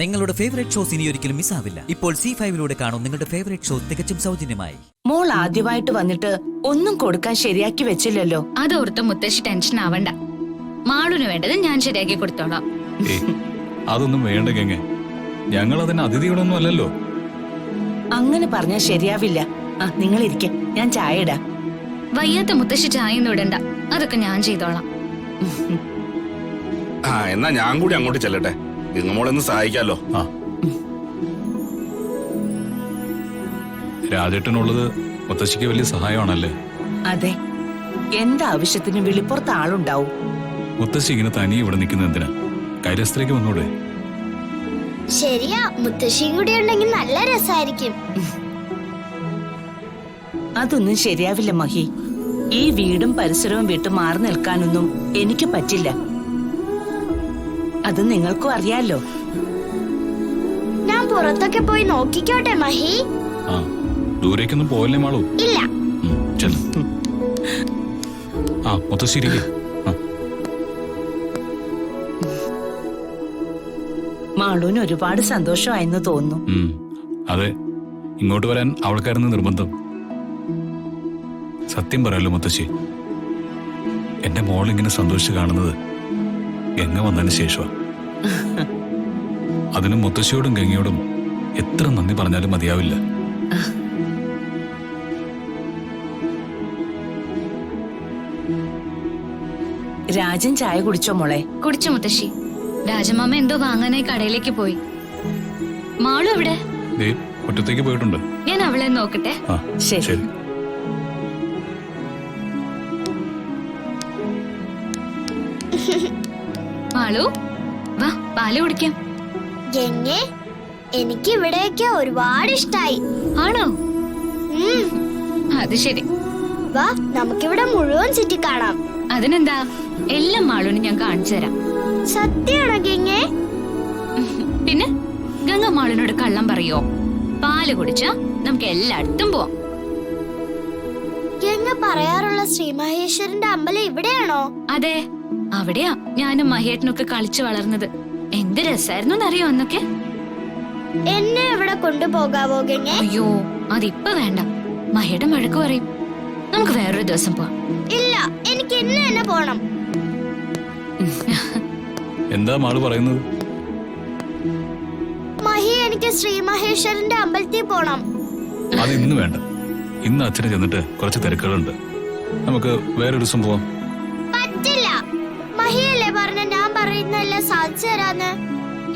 നിങ്ങളുടെ favourite shows ഇനി ഒരിക്കലും മിസ്സാവില്ല. ഇപ്പോൾ C5 കാണും നിങ്ങളുടെ ഫേവറേറ്റ് ഷോ തികച്ചും സൗജന്യമായി. മോൾ ആദ്യമായിട്ട് വന്നിട്ട് ഒന്നും കൊടുക്കാൻ ശരിയാക്കി വെച്ചില്ലല്ലോ. അതോർത്ത് മുത്തശ്ശി ടെൻഷൻ ആവണ്ട. മാളുന് വേണ്ടത് ഞാൻ ശരിയാക്കി കൊടുത്തോളാം. അതൊന്നും വേണ്ട ഗംഗ, ഞങ്ങൾ അതിന് അതിഥികളൊന്നും അല്ലല്ലോ. അങ്ങനെ പറഞ്ഞാൽ ശരിയാവില്ല. നിങ്ങൾ ഇരിക്കെ, ഞാൻ ചായ ഇടാം. വയ്യാത്ത മുത്തശ്ശി ചായയൊന്നും ഇടണ്ട, അതൊക്കെ ഞാൻ ചെയ്തോളാം. എന്നാ ഞാൻ കൂടി അങ്ങോട്ട് ചെല്ലട്ടെ, ഗംഗമോളൊന്ന് സഹായിക്കാലോ. രാജേട്ടനുള്ളത് മുത്തശ്ശിക്ക് വലിയ സഹായമാണല്ലേ? അതെ, എന്താവശ്യത്തിനും വിളിപ്പുറത്ത് ആളുണ്ടാവും. മുത്തശ്ശി ഇങ്ങനെ തനി ഇവിടെ നിൽക്കുന്ന എന്തിനാ? കാര്യസ്ഥലേക്ക് വന്നൂടെ? ശരിയാ, മുത്തശ്ശിയും കൂടി ഉണ്ടെങ്കിൽ നല്ല രസമായിരിക്കും. അതൊന്നും ശരിയാവില്ല മഹി. ഈ വീടും പരിസരവും വിട്ട് മാറി നിൽക്കാനൊന്നും എനിക്ക് പറ്റില്ല. അത് നിങ്ങൾക്കും അറിയാലോ. ഞാൻ പുറത്തൊക്കെ പോയി നോക്കിക്കോട്ടെ മഹി. ദൂരേക്കൊന്നും പോവല്ലേ മാളൂ? ഇല്ല. മുത്തശ്ശി മാളൂന് ഒരുപാട് സന്തോഷമായെന്ന് തോന്നുന്നു. അതെ, ഇങ്ങോട്ട് വരാൻ അവൾക്കായിരുന്നു നിർബന്ധം. സത്യം പറയാലോ മുത്തശ്ശി, എന്റെ മോൾ ഇങ്ങനെ സന്തോഷിച്ച് കാണുന്നത് ഗംഗ വന്നതിന് ശേഷമാ. അതിനും മുത്തശ്ശിയോടും ഗംഗയോടും എത്ര നന്ദി പറഞ്ഞാലും മതിയാവില്ല. രാജൻ ചായ കുടിച്ചോ മോളെ? കുടിച്ചു മുത്തശ്ശി. രാജമാമ എന്തോ വാങ്ങാനായി കടയിലേക്ക് പോയി. മാളു എവിടെ? ഒറ്റത്തേക്ക് പോയിട്ടുണ്ട്. ഞാൻ അവളെ നോക്കട്ടെ. ശരി. മാളു വാ, പാല് കുടിക്കാം. ഗംഗേ, എനിക്ക് ഇവിടെയൊക്കെ ഒരുപാട് ഇഷ്ടായി. ആണോ? അത് ശരി. വാ, നമുക്കിവിടെ മുഴുവൻ ചുറ്റി കാണാം. അതിനെന്താ, എല്ലാം മാളുവിന് ഞാൻ കാണിച്ചു തരാം. സത്യമാണോ ഗംഗേ? പിന്നെ ഗംഗ മാളിനോട് കള്ളം പറയോ? പാല് കുടിച്ചാ നമുക്ക് എല്ലായിടത്തും പോവാം. ഗംഗ പറയാറുള്ള ശ്രീ മഹേശ്വരന്റെ അമ്പലം ഇവിടെയാണോ? അതെ, അവിടെയാ ഞാനും മഹേട്ടനൊക്കെ കളിച്ചു വളർന്നത്. എന്ത് രസായിരുന്നു എന്നറിയോ അന്നൊക്കെ. എന്നെ എവിടെ കൊണ്ടുപോകാവോ ഗംഗേ? അയ്യോ, അതിപ്പ വേണ്ട. മഹേട്ടൻ വഴക്ക് പറയും. നമുക്ക് വേറൊരു ദിവസം പോവാം. ഇല്ല, എനിക്ക് ഇന്ന് തന്നെ പോണം. എന്താ മാള് പറയുന്നത്? മഹി, എനിക്ക് ശ്രീ മഹേശ്വരന്റെ അമ്പലത്തിൽ പോണം. അത് ഇന്ന് വേണ്ട. ഇന്ന് അച്ഛനെ ചെന്നിട്ട് കുറച്ച് തിരക്കുകളുണ്ട്. നമുക്ക് വേറൊരു ദിവസം പോവാം. പറ്റില്ല. മഹിയല്ലേ പറഞ്ഞ ഞാൻ പറയുന്നതെല്ലാം സാധിച്ചു തരാന്ന്.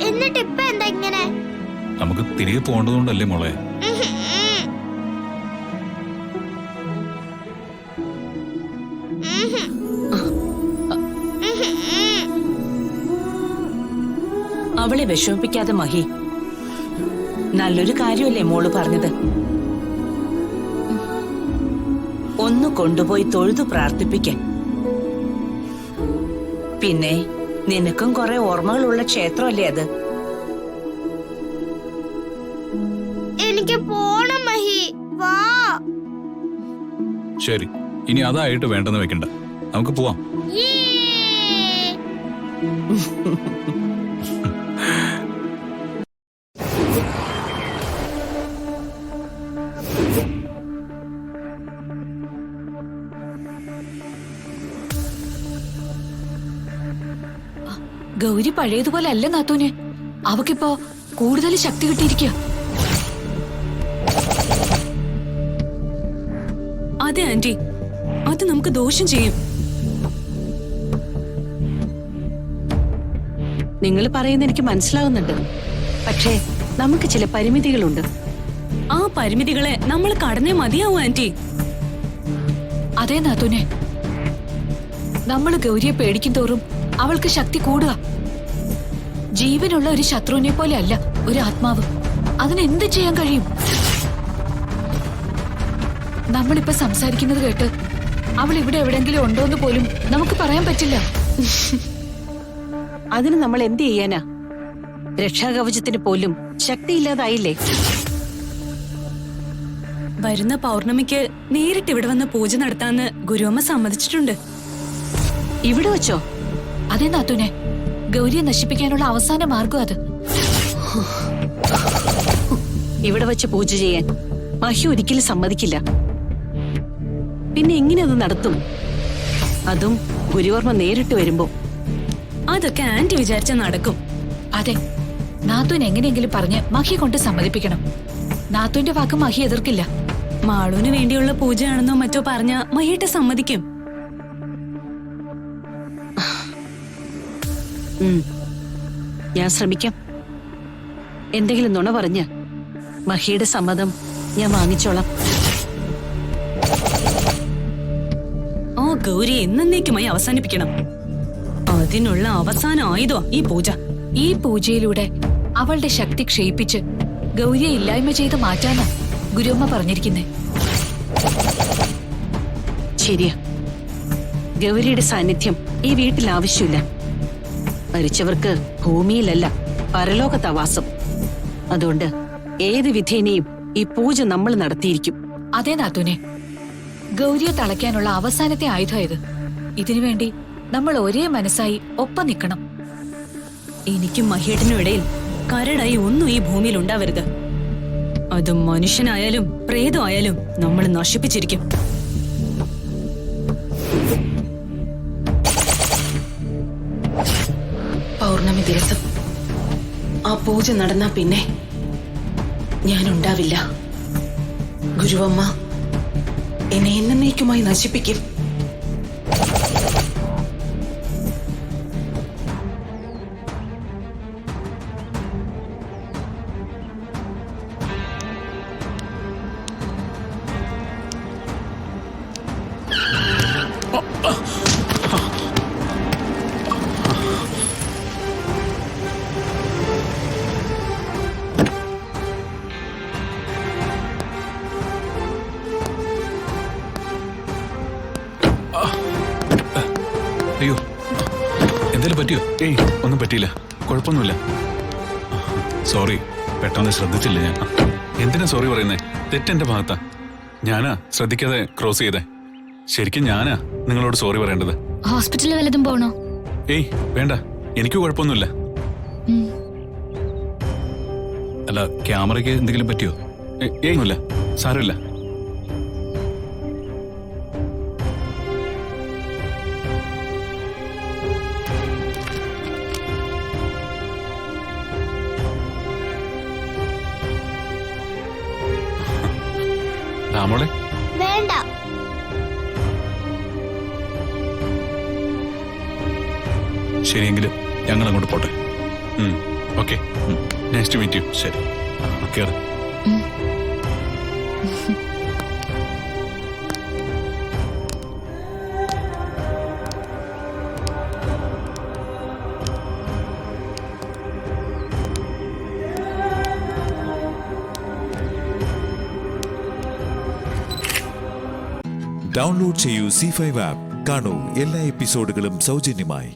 എന്നിട്ട് ഇപ്പൊ എന്താ ഇങ്ങനെ? നമുക്ക് തിരികെ പോകേണ്ടതുകൊണ്ടല്ലേ മോളെ? അവളെ വിഷമിപ്പിക്കാതെ മഹി. നല്ലൊരു കാര്യമല്ലേ മോള് പറഞ്ഞത്. ഒന്ന് കൊണ്ടുപോയി തൊഴുതു പ്രാർത്ഥിപ്പിക്കാൻ. പിന്നെ നിനക്കും കുറെ ഓർമ്മകളുള്ള ക്ഷേത്രമല്ലേ അത്. എനിക്ക് പോണം മഹി, വാ. ശരി, ഇനി അതായിട്ട് വേണ്ടെന്ന് വെക്കണ്ട, നമുക്ക് പോവാം. ഗൗരി പഴയതുപോലെ അല്ല നാത്തൂനെ. അവക്കിപ്പോ കൂടുതൽ ശക്തി കിട്ടിയിരിക്കുക. അതെ ആന്റി, അത് നമുക്ക് ദോഷം ചെയ്യും. നിങ്ങൾ പറയുന്ന എനിക്ക് മനസ്സിലാവുന്നുണ്ട്. പക്ഷേ നമുക്ക് ചില പരിമിതികളുണ്ട്. ആ പരിമിതികളെ നമ്മൾ കടന്നേ മതിയാവും ആന്റി. അതേ നാത്തൂനെ, നമ്മള് ഗൗരിയെ പേടിക്കും തോറും അവൾക്ക് ശക്തി കൂടുക. ജീവനുള്ള ഒരു ശത്രുവിനെ പോലെ അല്ല ഒരു ആത്മാവ്. അതിനെന്ത് ചെയ്യാൻ കഴിയും? നമ്മളിപ്പോ സംസാരിക്കുന്നത് കേട്ട് അവൾ ഇവിടെ എവിടെങ്കിലും ഉണ്ടോന്ന് പോലും നമുക്ക് പറയാൻ പറ്റില്ല. അതിന് നമ്മൾ എന്ത് ചെയ്യാനാ? രക്ഷാകവചത്തിന് പോലും ശക്തിയില്ലാതായില്ലേ? വരുന്ന പൗർണമിക്ക് നേരിട്ട് ഇവിടെ വന്ന് പൂജ നടത്താന്ന് ഗുരുവമ്മ സമ്മതിച്ചിട്ടുണ്ട്. ഇവിടെ വെച്ചോ? അതേ നാത്തൂനെ, ഗൗരിയെ നശിപ്പിക്കാനുള്ള അവസാന മാർഗം അത്. ഇവിടെ വെച്ച് പൂജ ചെയ്യാൻ മഹി ഒരിക്കലും സമ്മതിക്കില്ല. പിന്നെ എങ്ങനെ അത് നടത്തും? അതും ഗുരുവർമ്മ നേരിട്ട് വരുമ്പോ. അതൊക്കെ ആന്റി വിചാരിച്ച നടക്കും. അതെ, നാത്തൂൻ എങ്ങനെയെങ്കിലും പറഞ്ഞ് മഹി കൊണ്ട് സമ്മതിപ്പിക്കണം. നാത്തൂന്റെ വാക്ക് മഹി എതിർക്കില്ല. മാളൂന് വേണ്ടിയുള്ള പൂജയാണെന്നോ മറ്റോ പറഞ്ഞ മഹിയേട്ട സമ്മതിക്കും. ഞാൻ ശ്രമിക്കാം. എന്തെങ്കിലും നുണ പറഞ്ഞ് മഹിയുടെ സമ്മതം ഞാൻ വാങ്ങിച്ചോളാം. ആ ഗൗരി എന്നേക്കുമായി അവസാനിപ്പിക്കണം. അതിനുള്ള അവസാന ആയുധം ഈ പൂജ. ഈ പൂജയിലൂടെ അവളുടെ ശക്തി ക്ഷയിപ്പിച്ച് ഗൗരിയെ ഇല്ലായ്മ ചെയ്ത് മാറ്റാനാ ഗുരുവമ്മ പറഞ്ഞിരിക്കുന്നേ. ശരിയാ, ഗൗരിയുടെ സാന്നിധ്യം ഈ വീട്ടിൽ ആവശ്യമില്ല. മരിച്ചവർക്ക് ഭൂമിയിലല്ല പരലോകത്താ വാസം. അതുകൊണ്ട് ഏത് വിധേനയും ഈ പൂജ നമ്മൾ നടത്തിയിരിക്കും. അതേ നാത്തൂനെ, ഗൗരിയെ തളയ്ക്കാനുള്ള അവസാനത്തെ ആയുധം ഇത്. ഇതിനുവേണ്ടി നമ്മൾ ഒരേ മനസ്സായി ഒപ്പം നിൽക്കണം. എനിക്കും മഹിയേട്ടനും ഇടയിൽ കരടായി ഒന്നും ഈ ഭൂമിയിൽ ഉണ്ടാവരുത്. അത് മനുഷ്യനായാലും പ്രേതമായാലും നമ്മൾ നശിപ്പിച്ചിരിക്കും. പൗർണമി ദിവസം ആ പൂജ നടന്നാ പിന്നെ ഞാനുണ്ടാവില്ല. ഗുരുവമ്മ എന്നെ എന്നേക്കുമായി നശിപ്പിക്കും. അയ്യോ, എന്തേലും പറ്റിയോ? ഏയ്, ഒന്നും പറ്റിയില്ല, കുഴപ്പമൊന്നുമില്ല. സോറി, പെട്ടെന്ന് ശ്രദ്ധിച്ചില്ല ഞാൻ. എന്തിനാ സോറി പറയുന്നേ? തെറ്റെന്റെ ഭാഗത്താ. ഞാനാ ശ്രദ്ധിക്കാതെ ക്രോസ് ചെയ്തേ. ശരിക്കും ഞാനാ നിങ്ങളോട് സോറി പറയേണ്ടത്. ഹോസ്പിറ്റലിൽ വല്ലതും പോണോ? ഏയ് വേണ്ട, എനിക്ക് കുഴപ്പമൊന്നുമില്ല. അല്ല, ക്യാമറയ്ക്ക് എന്തെങ്കിലും പറ്റിയോ? ഏയ് ഒന്നുമില്ല, സാരമില്ല. രാമോളെ, വേണ്ട. ശരിയെങ്കിൽ ഞങ്ങൾ അങ്ങോട്ട് പോട്ടെ. Okay, nice to meet you. ശരി, കേറ്. ഡൗൺലോഡ് ചെയ്യൂ C5 ആപ്പ്. കാണൂ എല്ലാ എപ്പിസോഡുകളും സൗജന്യമായി.